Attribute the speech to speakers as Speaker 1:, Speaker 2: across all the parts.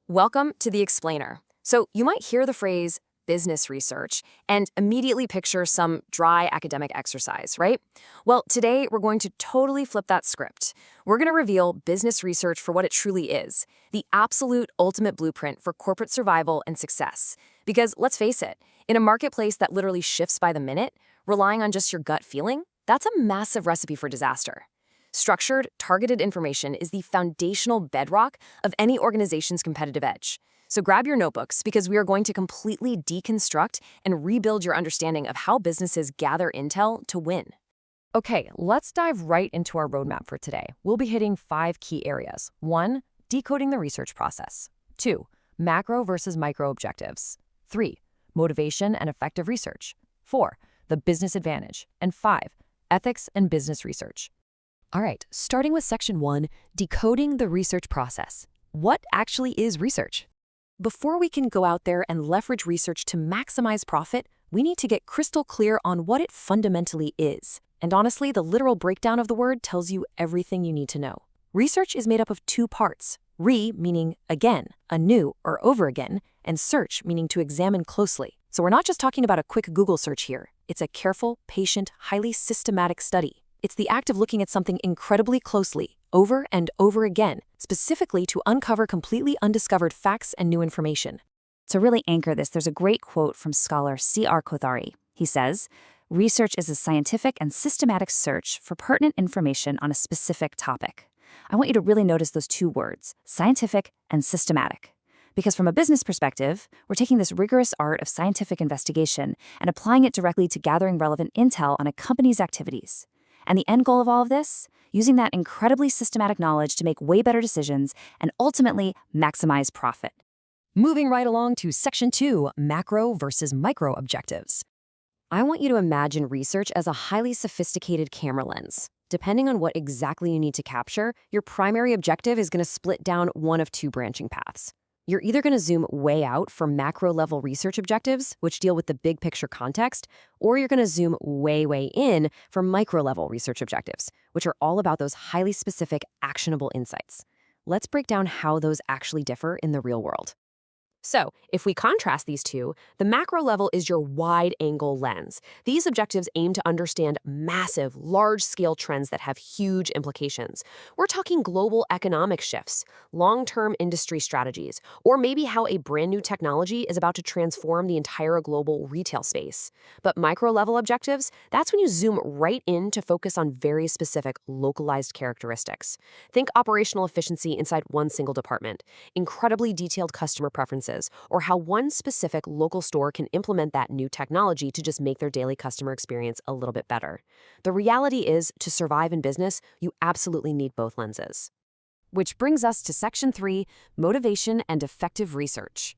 Speaker 1: Welcome to The Explainer. So, you might hear the phrase business research and immediately picture some dry academic exercise, right? Well, today we're going to totally flip that script. We're going to reveal business research for what it truly is, the absolute ultimate blueprint for corporate survival and success. Because let's face it, in a marketplace that literally shifts by the minute, relying on just your gut feeling, that's a massive recipe for disaster. Structured, targeted information is the foundational bedrock of any organization's competitive edge. So grab your notebooks because we are going to completely deconstruct and rebuild your understanding of how businesses gather intel to win. Okay, let's dive right into our roadmap for today. We'll be hitting 5 key areas. 1, decoding the research process. 2, macro versus micro objectives. 3, motivation and effective research. 4, the business advantage. And 5, ethics and business research. All right, starting with section 1, decoding the research process. What actually is research? Before we can go out there and leverage research to maximize profit, we need to get crystal clear on what it fundamentally is. And honestly, the literal breakdown of the word tells you everything you need to know. Research is made up of 2 parts. Re, meaning again, anew or over again, and search, meaning to examine closely. So we're not just talking about a quick Google search here. It's a careful, patient, highly systematic study. It's the act of looking at something incredibly closely, over and over again, specifically to uncover completely undiscovered facts and new information.
Speaker 2: To really anchor this, there's a great quote from scholar C.R. Kothari. He says, "Research is a scientific and systematic search for pertinent information on a specific topic." I want you to really notice those 2 words, scientific and systematic. Because from a business perspective, we're taking this rigorous art of scientific investigation and applying it directly to gathering relevant intel on a company's activities. And the end goal of all of this? Using that incredibly systematic knowledge to make way better decisions and ultimately maximize profit.
Speaker 1: Moving right along to section 2, macro versus micro objectives. I want you to imagine research as a highly sophisticated camera lens. Depending on what exactly you need to capture, your primary objective is going to split down one of 2 branching paths. You're either going to zoom way out for macro-level research objectives, which deal with the big picture context, or you're going to zoom way in for micro-level research objectives, which are all about those highly specific, actionable insights. Let's break down how those actually differ in the real world. So, if we contrast these 2, the macro level is your wide-angle lens. These objectives aim to understand massive, large-scale trends that have huge implications. We're talking global economic shifts, long-term industry strategies, or maybe how a brand new technology is about to transform the entire global retail space. But micro-level objectives, that's when you zoom right in to focus on very specific, localized characteristics. Think operational efficiency inside one single department, incredibly detailed customer preferences, or how one specific local store can implement that new technology to just make their daily customer experience a little bit better. The reality is, to survive in business, you absolutely need both lenses. Which brings us to section 3, motivation and effective research.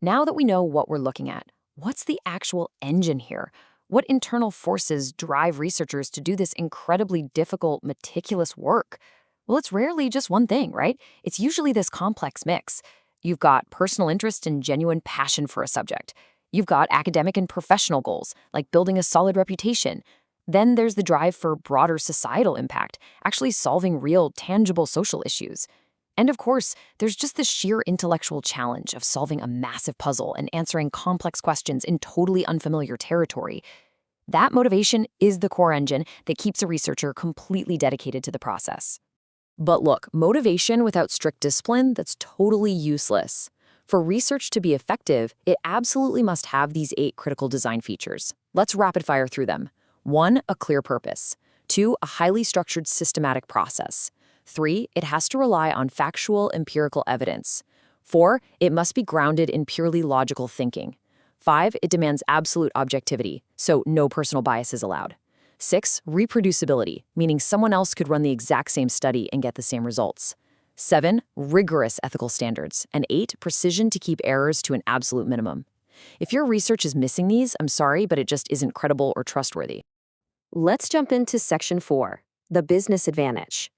Speaker 1: Now that we know what we're looking at, what's the actual engine here? What internal forces drive researchers to do this incredibly difficult, meticulous work? Well, it's rarely just one thing, right? It's usually this complex mix. You've got personal interest and genuine passion for a subject. You've got academic and professional goals, like building a solid reputation. Then there's the drive for broader societal impact, actually solving real, tangible social issues. And of course, there's just the sheer intellectual challenge of solving a massive puzzle and answering complex questions in totally unfamiliar territory. That motivation is the core engine that keeps a researcher completely dedicated to the process. But look, motivation without strict discipline, that's totally useless. For research to be effective, it absolutely must have these 8 critical design features. Let's rapid fire through them. 1, a clear purpose. 2, a highly structured systematic process. 3, it has to rely on factual, empirical evidence. 4, it must be grounded in purely logical thinking. 5, it demands absolute objectivity, so no personal bias is allowed. 6, reproducibility, meaning someone else could run the exact same study and get the same results. 7, rigorous ethical standards. And 8, precision to keep errors to an absolute minimum. If your research is missing these, I'm sorry, but it just isn't credible or trustworthy. Let's jump into section 4, the business advantage.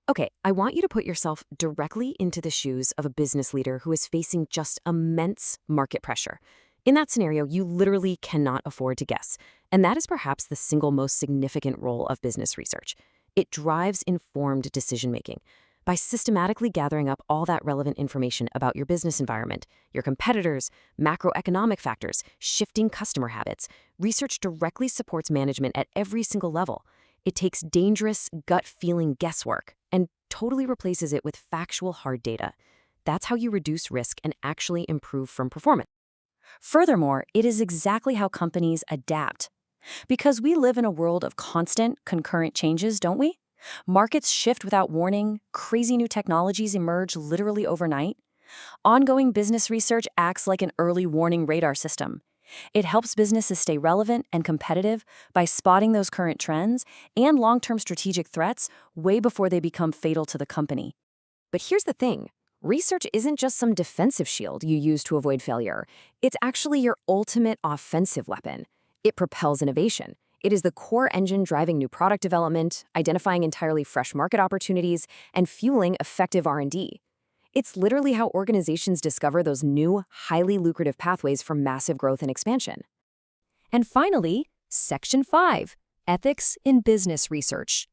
Speaker 1: Okay, I want you to put yourself directly into the shoes of a business leader who is facing just immense market pressure. In that scenario, you literally cannot afford to guess. And that is perhaps the single most significant role of business research. It drives informed decision-making. By systematically gathering up all that relevant information about your business environment, your competitors, macroeconomic factors, shifting customer habits, research directly supports management at every single level. It takes dangerous, gut-feeling guesswork and totally replaces it with factual hard data. That's how you reduce risk and actually improve from performance.
Speaker 2: Furthermore, it is exactly how companies adapt. Because we live in a world of constant, concurrent changes, don't we? Markets shift without warning, crazy new technologies emerge literally overnight. Ongoing business research acts like an early warning radar system. It helps businesses stay relevant and competitive by spotting those current trends and long-term strategic threats way before they become fatal to the company.
Speaker 1: But here's the thing. Research isn't just some defensive shield you use to avoid failure. It's actually your ultimate offensive weapon. It propels innovation. It is the core engine driving new product development, identifying entirely fresh market opportunities, and fueling effective R&D. It's literally how organizations discover those new, highly lucrative pathways for massive growth and expansion. And finally, Section 5, Ethics in Business Research.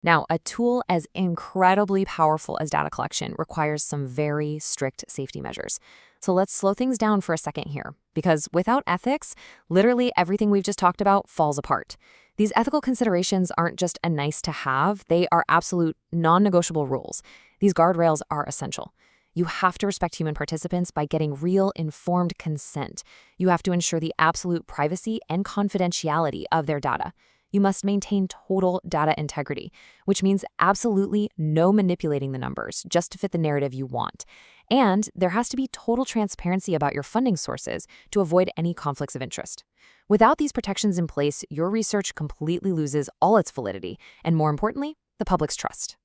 Speaker 1: Now, a tool as incredibly powerful as data collection requires some very strict safety measures. So let's slow things down for a second here, because without ethics, literally everything we've just talked about falls apart. These ethical considerations aren't just a nice to have, they are absolute non-negotiable rules. These guardrails are essential. You have to respect human participants by getting real informed consent. You have to ensure the absolute privacy and confidentiality of their data. You must maintain total data integrity, which means absolutely no manipulating the numbers just to fit the narrative you want. And there has to be total transparency about your funding sources to avoid any conflicts of interest. Without these protections in place, your research completely loses all its validity, and more importantly, the public's trust.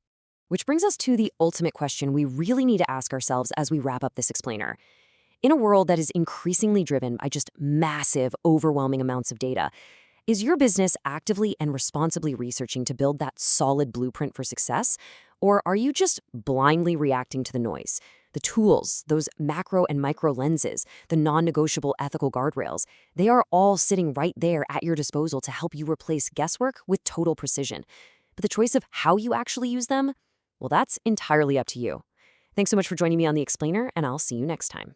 Speaker 1: Which brings us to the ultimate question we really need to ask ourselves as we wrap up this explainer. In a world that is increasingly driven by just massive, overwhelming amounts of data, is your business actively and responsibly researching to build that solid blueprint for success? Or are you just blindly reacting to the noise? The tools, those macro and micro lenses, the non-negotiable ethical guardrails, they are all sitting right there at your disposal to help you replace guesswork with total precision. But the choice of how you actually use them, well, that's entirely up to you. Thanks so much for joining me on The Explainer, and I'll see you next time.